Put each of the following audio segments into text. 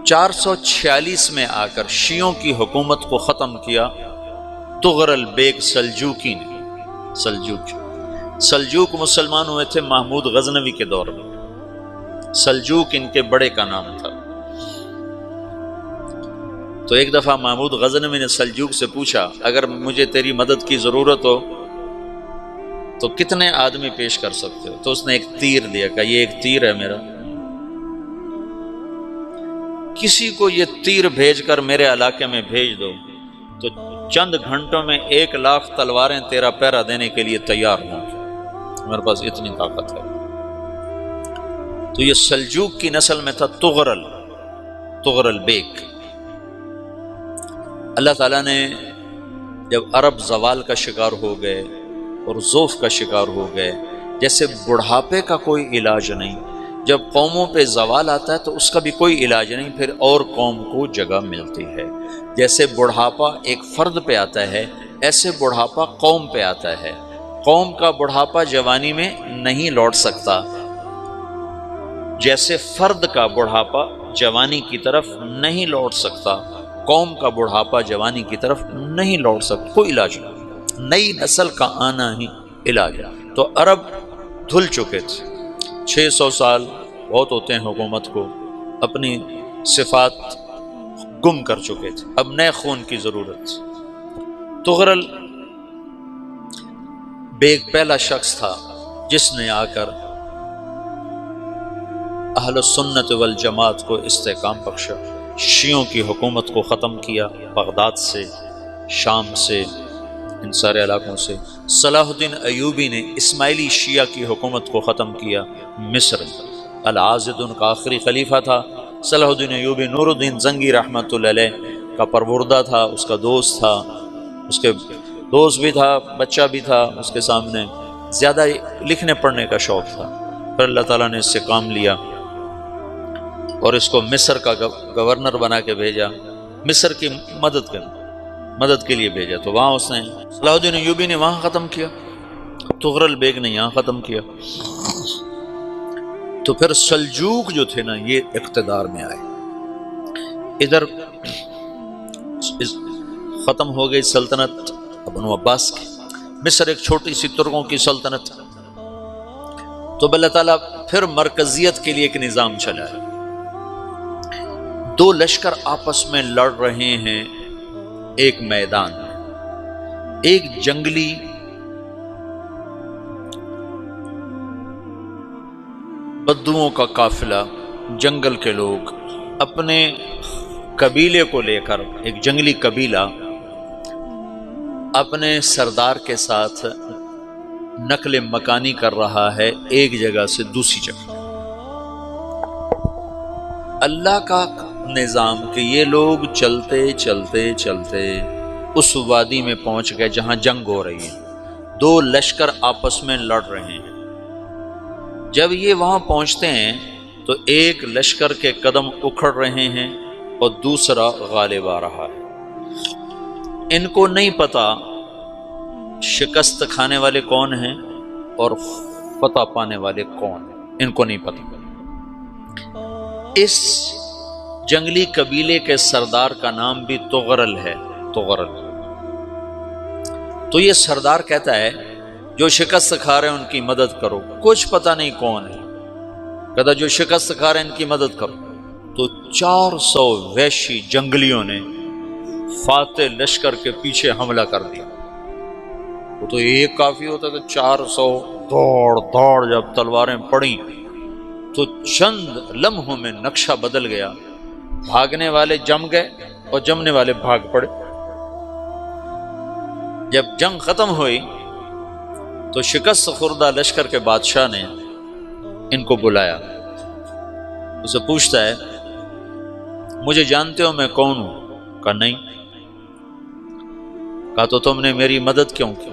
446 میں آ کر شیعوں کی حکومت کو ختم کیا طغرل بیگ سلجوکی نے۔ سلجوک مسلمان ہوئے تھے محمود غزنوی کے دور میں، سلجوک ان کے بڑے کا نام تھا۔ تو ایک دفعہ محمود غزنوی نے سلجوک سے پوچھا اگر مجھے تیری مدد کی ضرورت ہو تو کتنے آدمی پیش کر سکتے ہو؟ تو اس نے ایک تیر دیا، کہا یہ ایک تیر ہے میرا، کسی کو یہ تیر بھیج کر میرے علاقے میں بھیج دو تو چند گھنٹوں میں 1,00,000 تلواریں تیرا پیرا دینے کے لیے تیار ہوں، میرے پاس اتنی طاقت ہے۔ تو یہ سلجوک کی نسل میں تھا طغرل بیگ۔ اللہ تعالیٰ نے جب عرب زوال کا شکار ہو گئے اور ضعف کا شکار ہو گئے، جیسے بڑھاپے کا کوئی علاج نہیں، جب قوموں پہ زوال آتا ہے تو اس کا بھی کوئی علاج نہیں، پھر اور قوم کو جگہ ملتی ہے۔ جیسے بڑھاپا ایک فرد پہ آتا ہے، ایسے بڑھاپا قوم پہ آتا ہے۔ قوم کا بڑھاپا جوانی میں نہیں لوٹ سکتا، جیسے فرد کا بڑھاپا جوانی کی طرف نہیں لوٹ سکتا، قوم کا بڑھاپا جوانی کی طرف نہیں لوٹ سکتا، کوئی علاج نہیں، نئی نسل کا آنا ہی علاج ہے۔ تو عرب دھل چکے تھے، 600 سال بہت ہوتے ہیں حکومت کو، اپنی صفات گم کر چکے تھے، اب نئے خون کی ضرورت تھی۔ طغرل بیگ پہلا شخص تھا جس نے آ کر اہل سنت والجماعت کو استحکام بخشا، شیعوں کی حکومت کو ختم کیا، بغداد سے، شام سے، ان سارے علاقوں سے۔ صلاح الدین ایوبی نے اسماعیلی شیعہ کی حکومت کو ختم کیا، مصر۔ العاضد ان کا آخری خلیفہ تھا۔ صلاح الدین ایوبی نور الدین زنگی رحمۃ اللہ علیہ کا پروردہ تھا، اس کا دوست تھا، اس کے دوست بھی تھا، بچہ بھی تھا اس کے سامنے، زیادہ لکھنے پڑھنے کا شوق تھا۔ پھر اللہ تعالیٰ نے اس سے کام لیا اور اس کو مصر کا گورنر بنا کے بھیجا، مصر کی مدد کے لیے بھیجا۔ تو وہاں اس نے صلاح الدین ایوبی نے وہاں ختم کیا، طغرل بیگ نے یہاں ختم کیا۔ تو پھر سلجوک جو تھے نا یہ اقتدار میں آئے، ادھر ختم ہو گئی سلطنت بنو عباس کی، مصر ایک چھوٹی سی ترکوں کی سلطنت۔ تو اللہ تعالیٰ پھر مرکزیت کے لیے ایک نظام چلایا، دو لشکر آپس میں لڑ رہے ہیں ایک میدان میں، ایک جنگلی بدوؤں کا قافلہ، جنگل کے لوگ اپنے قبیلے کو لے کر، ایک جنگلی قبیلہ اپنے سردار کے ساتھ نقل مکانی کر رہا ہے ایک جگہ سے دوسری جگہ۔ اللہ کا نظام کہ یہ لوگ چلتے چلتے چلتے اس وادی میں پہنچ گئے جہاں جنگ ہو رہی ہے، دو لشکر آپس میں لڑ رہے ہیں۔ جب یہ وہاں پہنچتے ہیں تو ایک لشکر کے قدم اکھڑ رہے ہیں اور دوسرا غالب آ رہا ہے۔ ان کو نہیں پتا شکست کھانے والے کون ہیں اور فتح پانے والے کون ہیں، ان کو نہیں پتا۔ اس جنگلی قبیلے کے سردار کا نام بھی طغرل ہے، طغرل۔ تو یہ سردار کہتا ہے جو شکست کھا رہے ہیں ان کی مدد کرو، کچھ پتہ نہیں کون ہے، کہتا جو شکست کھا رہے ہیں ان کی مدد کرو۔ تو 400 وحشی جنگلیوں نے فاتح لشکر کے پیچھے حملہ کر دیا۔ وہ تو ایک کافی ہوتا تھا، 400 دوڑ جب تلواریں پڑیں تو چند لمحوں میں نقشہ بدل گیا، بھاگنے والے جم گئے اور جمنے والے بھاگ پڑے۔ جب جنگ ختم ہوئی تو شکست خوردہ لشکر کے بادشاہ نے ان کو بلایا، اسے پوچھتا ہے مجھے جانتے ہو میں کون ہوں؟ کہا نہیں۔ کہا تو تم نے میری مدد کیوں کی؟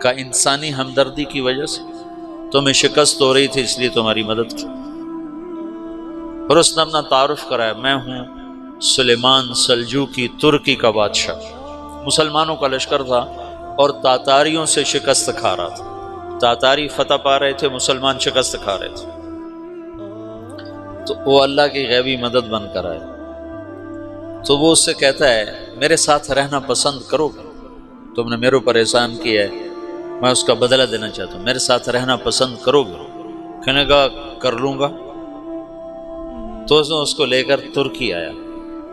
کہا انسانی ہمدردی کی وجہ سے، تمہیں شکست ہو رہی تھی اس لیے تمہاری مدد کی۔ پھر اس نے اپنا تعارف کرایا، میں ہوں سلیمان سلجوکی، ترکی کا بادشاہ۔ مسلمانوں کا لشکر تھا اور تاتاریوں سے شکست کھا رہا تھا، تاتاری فتح پا رہے تھے، مسلمان شکست کھا رہے تھے۔ تو وہ اللہ کی غیبی مدد بن کر آئے، تو وہ اس سے کہتا ہے میرے ساتھ رہنا پسند کرو گے؟ تم نے میرے اوپر احسان کیا ہے، میں اس کا بدلہ دینا چاہتا ہوں، میرے ساتھ رہنا پسند کرو گے؟ کہنے کا کر لوں گا۔ تو اس کو لے کر ترکی آیا،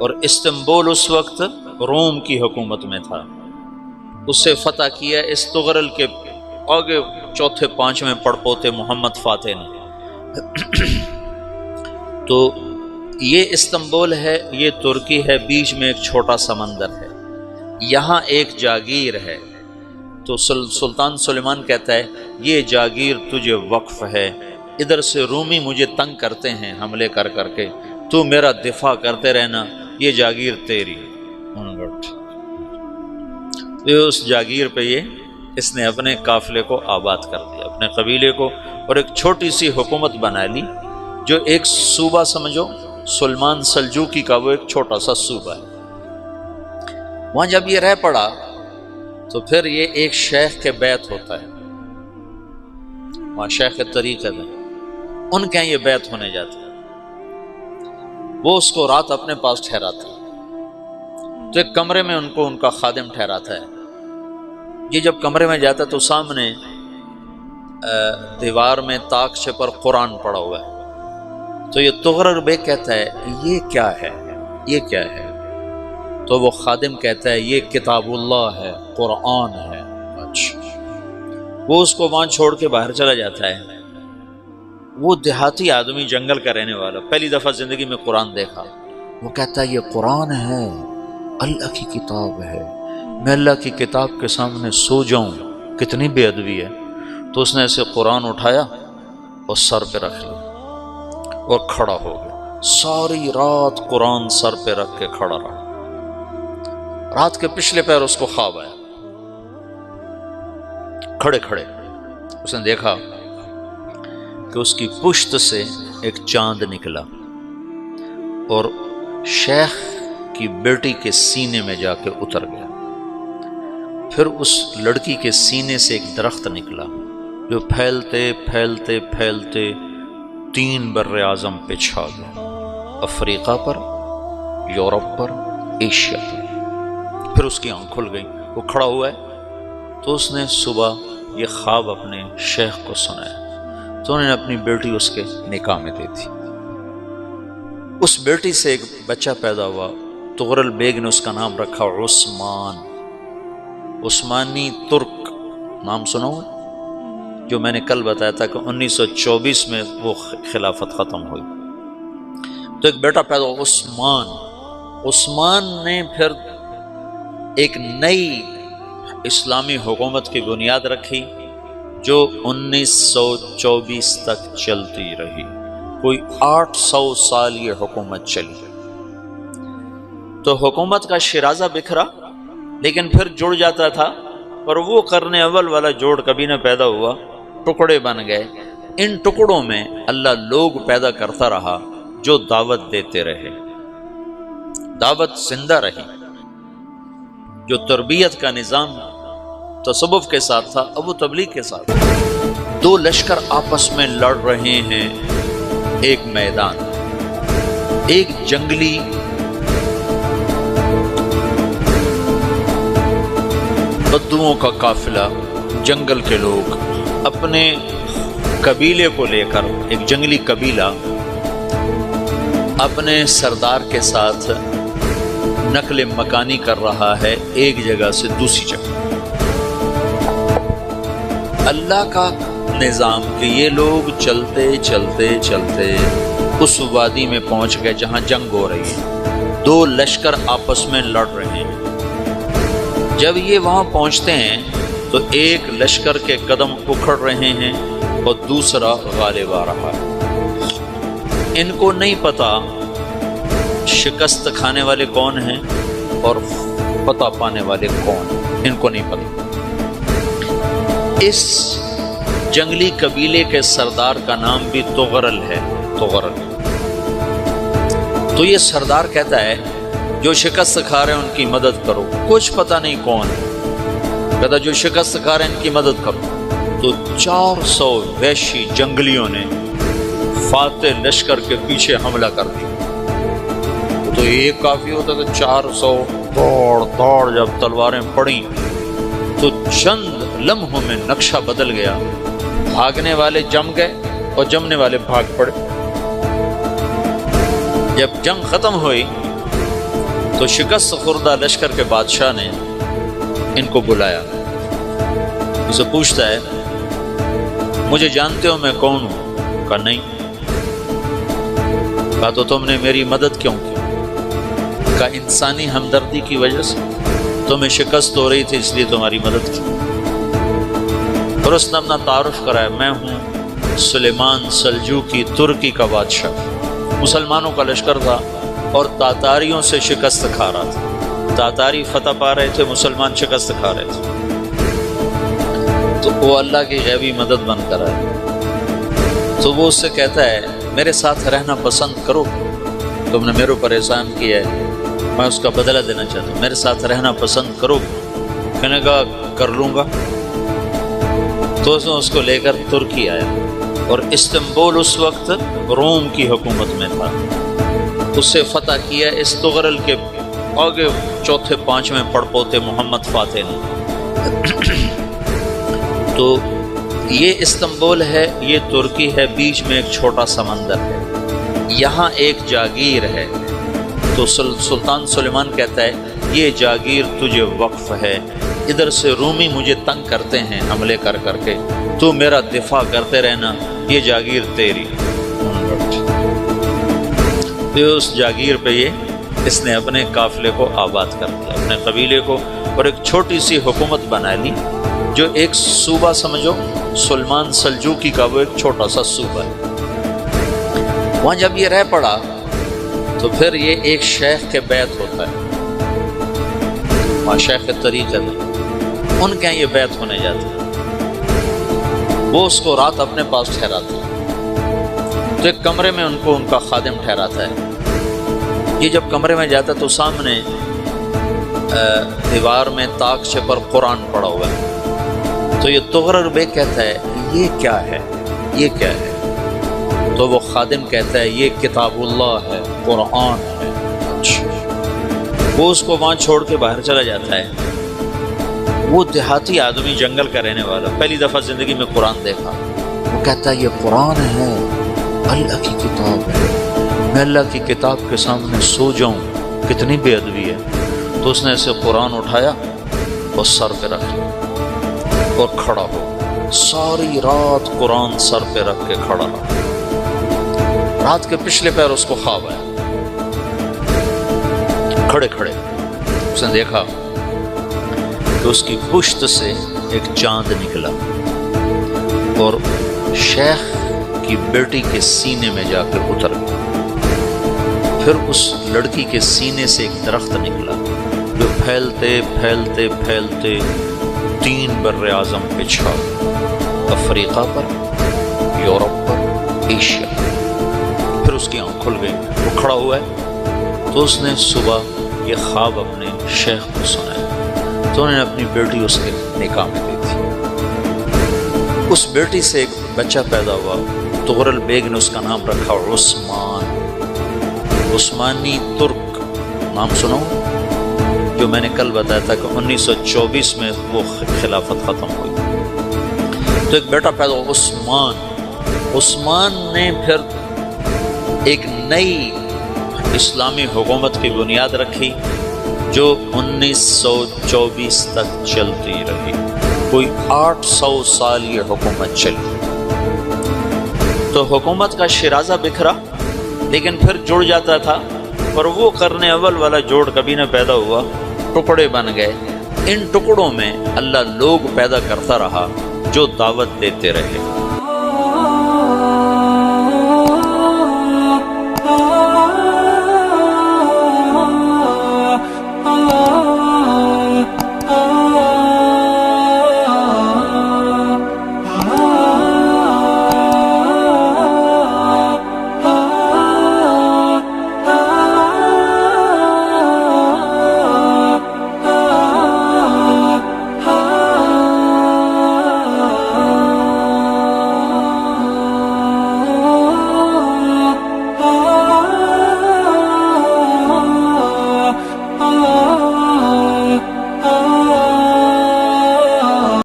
اور استنبول اس وقت روم کی حکومت میں تھا، اس سے فتح کیا اس تغرل کے آگے چوتھے پانچویں پڑپوتے محمد فاتح نے۔ تو یہ استنبول ہے، یہ ترکی ہے، بیچ میں ایک چھوٹا سمندر ہے، یہاں ایک جاگیر ہے۔ تو سلطان سلیمان کہتا ہے یہ جاگیر تجھے وقف ہے، ادھر سے رومی مجھے تنگ کرتے ہیں حملے کر کر کے، تو میرا دفاع کرتے رہنا، یہ جاگیر تیری۔ اس جاگیر پہ اس نے اپنے قافلے کو آباد کر دیا، اپنے قبیلے کو، اور ایک چھوٹی سی حکومت بنا لی، جو ایک صوبہ سمجھو، سلمان سلجوقی کا وہ ایک چھوٹا سا صوبہ ہے۔ وہاں جب یہ رہ پڑا تو پھر یہ ایک شیخ کے بیعت ہوتا ہے، وہاں شیخ طریقت ہے، ان کے یہ بیعت ہونے جاتا ہے، وہ اس کو رات اپنے پاس ٹھہراتا ہے، تو ایک کمرے میں ان کا خادم ٹھہراتا ہے۔ یہ جب کمرے میں جاتا ہے تو سامنے دیوار میں طاقچے پر قرآن پڑا ہوا ہے، تو یہ تغرل بیگ کہتا ہے یہ کیا ہے، یہ کیا ہے؟ تو وہ خادم کہتا ہے یہ کتاب اللہ ہے، قرآن ہے۔ اچھا، وہ اس کو وہاں چھوڑ کے باہر چلا جاتا ہے۔ وہ دیہاتی آدمی، جنگل کا رہنے والا، پہلی دفعہ زندگی میں قرآن دیکھا، وہ کہتا ہے یہ قرآن ہے، اللہ کی کتاب ہے، میں اللہ کی کتاب کے سامنے سو جاؤں، کتنی بے ادبی ہے۔ تو اس نے ایسے قرآن اٹھایا اور سر پہ رکھ لیا اور کھڑا ہو گیا، ساری رات قرآن سر پہ رکھ کے کھڑا رہا۔ رات کے پچھلے پہر اس کو خواب آیا، کھڑے کھڑے اس نے دیکھا کہ اس کی پشت سے ایک چاند نکلا اور شیخ کی بیٹی کے سینے میں جا کے اتر گیا۔ پھر اس لڑکی کے سینے سے ایک درخت نکلا جو پھیلتے پھیلتے پھیلتے 3 بر اعظم پہ چھا گیا، افریقہ پر، یورپ پر، ایشیا پر۔ پھر اس کی آنکھ کھل گئی، وہ کھڑا ہوا ہے، تو اس نے صبح یہ خواب اپنے شیخ کو سنایا، تو انہوں نے اپنی بیٹی اس کے نکاح میں دے دی۔ اس بیٹی سے ایک بچہ پیدا ہوا، تغرل بیگ نے اس کا نام رکھا عثمان، عثمانی ترک نام سنا ہوا، جو میں نے کل بتایا تھا کہ 1924 میں وہ خلافت ختم ہوئی۔ تو ایک بیٹا پیدا ہوا عثمان۔ عثمان نے پھر ایک نئی اسلامی حکومت کی بنیاد رکھی جو 1924 تک چلتی رہی، کوئی 800 سال یہ حکومت چلی۔ تو حکومت کا شیرازہ بکھرا، لیکن پھر جڑ جاتا تھا، اور وہ قرن اول والا جوڑ کبھی نہ پیدا ہوا، ٹکڑے بن گئے۔ ان ٹکڑوں میں اللہ لوگ پیدا کرتا رہا جو دعوت دیتے رہے، دعوت زندہ رہی۔ جو تربیت کا نظام تصوف کے ساتھ تھا، اب وہ تبلیغ کے ساتھ۔ 2 لشکر آپس میں لڑ رہے ہیں ایک میدان، ایک جنگلی بدوؤں کا قافلہ، جنگل کے لوگ اپنے قبیلے کو لے کر، ایک جنگلی قبیلہ اپنے سردار کے ساتھ نقل مکانی کر رہا ہے ایک جگہ سے دوسری جگہ۔ اللہ کا نظام کہ یہ لوگ چلتے چلتے چلتے اس وادی میں پہنچ گئے جہاں جنگ ہو رہی ہے، 2 لشکر آپس میں لڑ رہے ہیں۔ جب یہ وہاں پہنچتے ہیں تو ایک لشکر کے قدم اکھڑ رہے ہیں اور دوسرا غالب آ رہا ہے۔ ان کو نہیں پتا شکست کھانے والے کون ہیں اور فتح پانے والے کون ہیں، ان کو نہیں پتا۔ اس جنگلی قبیلے کے سردار کا نام بھی تغرل ہے، تغرل۔ تو یہ سردار کہتا ہے جو شکست کھا رہے ہیں ان کی مدد کرو، کچھ پتہ نہیں کون ہے، کہتا جو شکست کھا رہے ہیں ان کی مدد کرو۔ تو 400 وحشی جنگلیوں نے فاتح لشکر کے پیچھے حملہ کر دیا۔ تو ایک کافی ہوتا تو 400 دوڑ جب تلواریں پڑیں تو چند لمحوں میں نقشہ بدل گیا، بھاگنے والے جم گئے اور جمنے والے بھاگ پڑے۔ جب جنگ ختم ہوئی تو شکست خوردہ لشکر کے بادشاہ نے ان کو بلایا، اسے پوچھتا ہے مجھے جانتے ہو میں کون ہوں؟ کہا نہیں۔ کہا تو تم نے میری مدد کیوں کی؟ کہا انسانی ہمدردی کی وجہ سے، تمہیں شکست ہو رہی تھی اس لیے تمہاری مدد کی۔ اور اس نے اپنا تعارف کرایا، میں ہوں سلیمان سلجوقی ترکی کا بادشاہ۔ مسلمانوں کا لشکر تھا اور تاتاریوں سے شکست کھا رہا تھا، تاتاری فتح پا رہے تھے، مسلمان شکست کھا رہے تھے۔ تو وہ اللہ کی غیبی مدد بن کر آئے۔ تو وہ اس سے کہتا ہے میرے ساتھ رہنا پسند کرو، تم نے میرے اوپر احسان کیا ہے، میں اس کا بدلہ دینا چاہتا ہوں، میرے ساتھ رہنا پسند کرو؟ کہنے کا کر لوں گا۔ تو اس کو لے کر ترکی آیا، اور استنبول اس وقت روم کی حکومت میں تھا، اسے فتح کیا اس تغرل کے آگے چوتھے پانچویں پڑپوتے محمد فاتح نے۔ تو یہ استنبول ہے، یہ ترکی ہے، بیچ میں ایک چھوٹا سمندر ہے، یہاں ایک جاگیر ہے۔ تو سلطان سلیمان کہتا ہے یہ جاگیر تجھے وقف ہے، ادھر سے رومی مجھے تنگ کرتے ہیں حملے کر کر کے، تو میرا دفاع کرتے رہنا، یہ جاگیر تیری۔ تو اس جاگیر پہ اس نے اپنے قافلے کو آباد کر دیا، اپنے قبیلے کو، اور ایک چھوٹی سی حکومت بنا لی، جو ایک صوبہ سمجھو سلیمان سلجوقی کا، وہ ایک چھوٹا سا صوبہ ہے۔ وہاں جب یہ رہ پڑا تو پھر یہ ایک شیخ کے بیعت ہوتا ہے، وہاں شیخ طریقت ہے، ان کے یہاں یہ بیعت ہونے جاتا ہے۔ وہ اس کو رات اپنے پاس ٹھہراتا ہے، تو ایک کمرے میں ان کو ان کا خادم ٹھہراتا ہے۔ یہ جب کمرے میں جاتا ہے تو سامنے دیوار میں تاکچے پر قرآن پڑا ہوا ہے۔ تو یہ تغرل بیگ کہتا ہے یہ کیا ہے، یہ کیا ہے؟ تو وہ خادم کہتا ہے یہ کتاب اللہ ہے، قرآن ہے۔ وہ اس کو وہاں چھوڑ کے باہر چلا جاتا ہے۔ وہ دیہاتی آدمی، جنگل کا رہنے والا، پہلی دفعہ زندگی میں قرآن دیکھا، وہ کہتا ہے یہ قرآن ہے، اللہ کی کتاب ہے، میں اللہ کی کتاب کے سامنے سو جاؤں، کتنی بے ادبی ہے۔ تو اس نے ایسے قرآن اٹھایا اور سر پہ رکھ لیا اور کھڑا ہو، ساری رات قرآن سر پہ رکھ کے کھڑا رہا۔ رات کے پچھلے پہر اس کو خواب آیا، کھڑے کھڑے اس نے دیکھا کہ اس کی پشت سے ایک چاند نکلا اور شیخ کی بیٹی کے سینے میں جا کے اتر گیا۔ پھر اس لڑکی کے سینے سے ایک درخت نکلا جو پھیلتے پھیلتے پھیلتے 3 بر اعظم پہ چھا، افریقہ پر، یورپ پر، ایشیا۔ پھر اس کی آنکھ کھل گئی، وہ کھڑا ہوا ہے۔ تو اس نے صبح یہ خواب اپنے شیخ کو سنایا، تو انہوں نے اپنی بیٹی اس کے نکاح میں دی تھی۔ اس بیٹی سے ایک بچہ پیدا ہوا، تغرل بیگ نے اس کا نام رکھا عثمان، عثمانی ترک نام سنو، جو میں نے کل بتایا تھا کہ 1924 میں وہ خلافت ختم ہوئی۔ تو ایک بیٹا پیدا ہوا عثمان۔ عثمان نے پھر ایک نئی اسلامی حکومت کی بنیاد رکھی جو 1924 تک چلتی رہی، کوئی 800 سال یہ حکومت چلی۔ تو حکومت کا شیرازہ بکھرا لیکن پھر جڑ جاتا تھا، اور وہ قرن اول والا جوڑ کبھی نہ پیدا ہوا، ٹکڑے بن گئے۔ ان ٹکڑوں میں اللہ لوگ پیدا کرتا رہا جو دعوت دیتے رہے۔